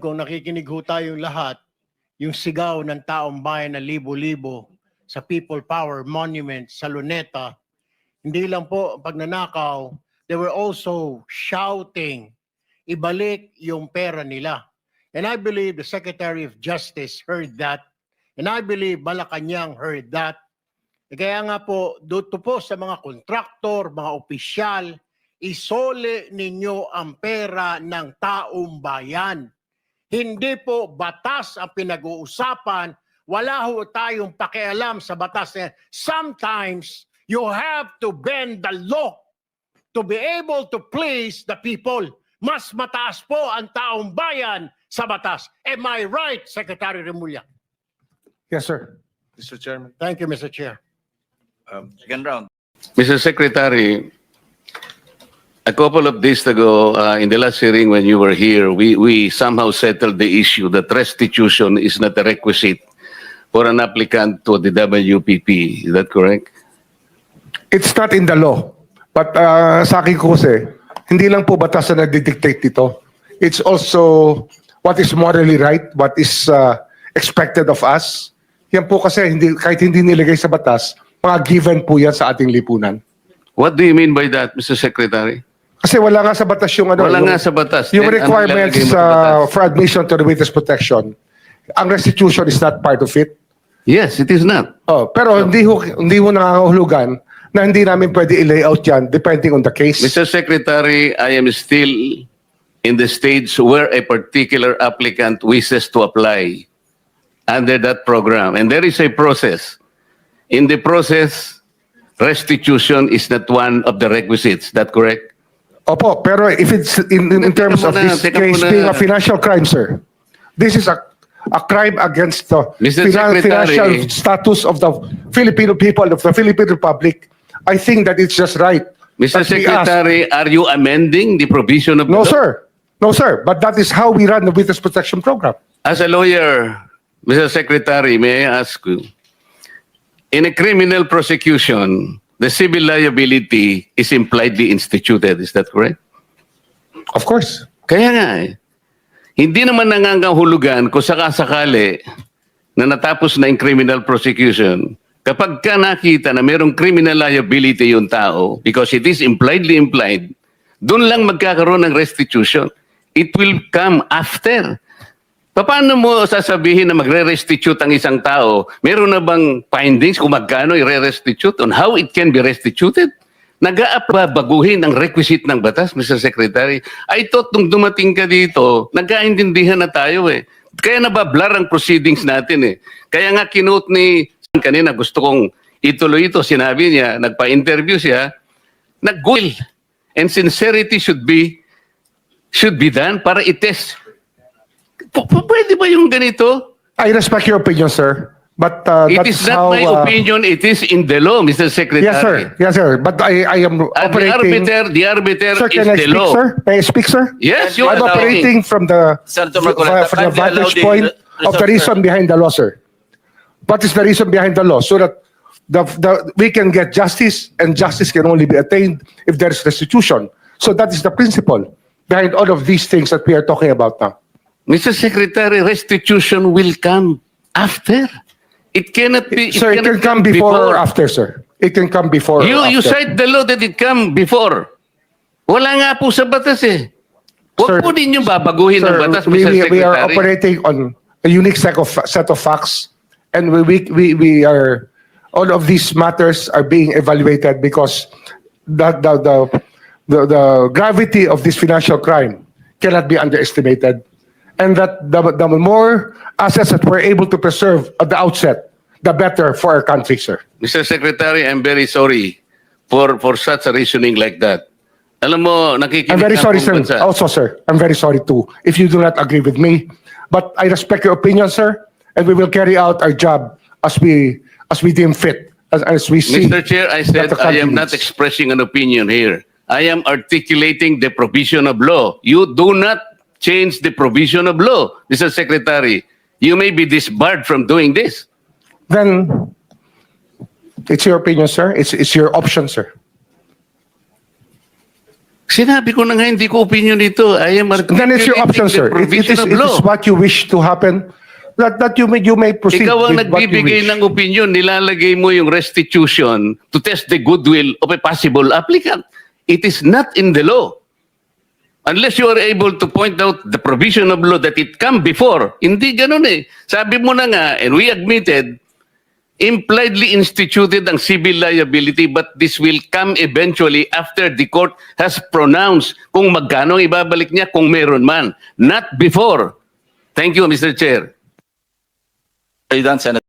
Kung nakikinig ho tayong lahat, yung sigaw ng taong bayan na libo-libo sa People Power Monument sa Luneta, hindi lang po pagnanakaw, they were also shouting, ibalik yung pera nila. And I believe the Secretary of Justice heard that. And I believe Malacanang heard that. Kaya nga po, dito po sa mga kontraktor, mga opisyal, isole ninyo ang pera ng taong bayan. Hindi po batas ang pinag-uusapan. Wala ho tayong pakialam sa batas. Sometimes, you have to bend the law to be able to please the people. Mas mataas po ang taong bayan sa batas. Am I right, Secretary Remulla? Yes, sir. Mr. Chairman. Thank you, Mr. Chair. Second round. Mr. Secretary, a couple of days ago, in the last hearing when you were here, we somehow settled the issue that restitution is not a requisite for an applicant to the WPP. Is that correct? It's not in the law. But sa akin ko kasi, hindi lang po batas na nagdidictate dito. It's also what is morally right, what is expected of us. Yan po kasi kahit hindi nilagay sa batas, mga given po yan sa ating lipunan. What do you mean by that, Mr. Secretary? Kasi wala nga sa batas yung ano. Wala nga sa batas. Yung Then, requirements ano ilalagay mo sa batas? for admission to the witness protection. Ang restitution is not part of it. Yes, it is not. Oh, pero hindi ho nangangahulugan na hindi namin pwede i-layout yan depending on the case. Mr. Secretary, I am still in the stage where a particular applicant wishes to apply under that program. And there is a process. In the process, restitution is not one of the requisites. That correct? Opo, pero if it's in terms of this case being a financial crime, sir, this is a crime against the Mr. Secretary, financial status of the Filipino people, of the Philippine Republic. I think that it's just right. Mr. that we ask- Secretary, are you amending the provision of the No, law? sir. No, sir. But that is how we run the witness protection program. As a lawyer, Mr. Secretary, may I ask you, in a criminal prosecution, the civil liability is impliedly instituted. Is that correct? Of course. Kaya nga eh. Hindi naman nangangahulugan kung sakasakali na natapos na yung criminal prosecution, kapag ka nakita na mayroong criminal liability yung tao, because it is impliedly implied, doon lang magkakaroon ng restitution. It will come after. Paano mo sasabihin na magre-restitute ang isang tao? Meron na bang findings kung magkano i-restitute on how it can be restituted? Nag-aabaguhin ang requisite ng batas, Mr. Secretary. I thought nung dumating ka dito, nagkaintindihan na tayo eh. Kaya nabablar ang proceedings natin eh. Kaya nga kinote ni kanina, gusto kong ituloy ito, sinabi niya, nagpa-interview siya, nag-will. And sincerity should be done para i-test. Pwede ba yung ganito? I respect your opinion, sir. But It that's is how... not my opinion, it is in the law, Mr. Secretary. Yes, sir. Yes, sir. But I am And operating... the arbiter Sir, is can I the speak, law. sir? May I speak, sir? Yes, you I'm are operating from the Senator Marcoleta, from the kindly allow vantage the point of the resource, reason behind the law, sir. What is the reason behind the law? So that we can get justice, and justice can only be attained if there is restitution. So that is the principle behind all of these things that we are talking about now. Mr. Secretary, restitution will come after. It cannot be. Sir, it can cannot come before or after, sir. It can come before or You after. cite the law that it come before. Wala nga po sa batas eh. Sir, Huwag po ninyo babaguhin ang batas, Mr. Secretary. we are operating on a unique set of facts, and we are all of these matters are being evaluated because the gravity of this financial crime cannot be underestimated, and that the more assets that we're able to preserve at the outset, the better for our country, sir. Mr. Secretary, I'm very sorry for such a reasoning like that. Alam mo, nakikinig I'm very ang sorry, buong sir. bansa. Also, sir, I'm very sorry too if you do not agree with me. But I respect your opinion, sir, and we will carry out our job as we deem fit, as we see. Mr. Chair, I said that the I country am not needs. expressing an opinion here. I am articulating the provision of law. You do not change the provision of law, Mr. Secretary. You may be disbarred from doing this. Then it's your opinion, sir. It's your option, sir. Sinabi ko na nga, hindi ko opinion ito. I am Then it's your option, sir. the provision It of law. is what you wish to happen. That you may proceed Ikaw ang with what you nagbibigay wish. ng opinion, nilalagay mo yung restitution to test the goodwill of a possible applicant. It is not in the law. Unless you are able to point out the provision of law that it come before. Hindi ganun eh. Sabi mo na nga, and we admitted, impliedly instituted ang civil liability, but this will come eventually after the court has pronounced kung magkano ang ibabalik niya kung meron man. Not before. Thank you, Mr. Chair. Are you done, Senator?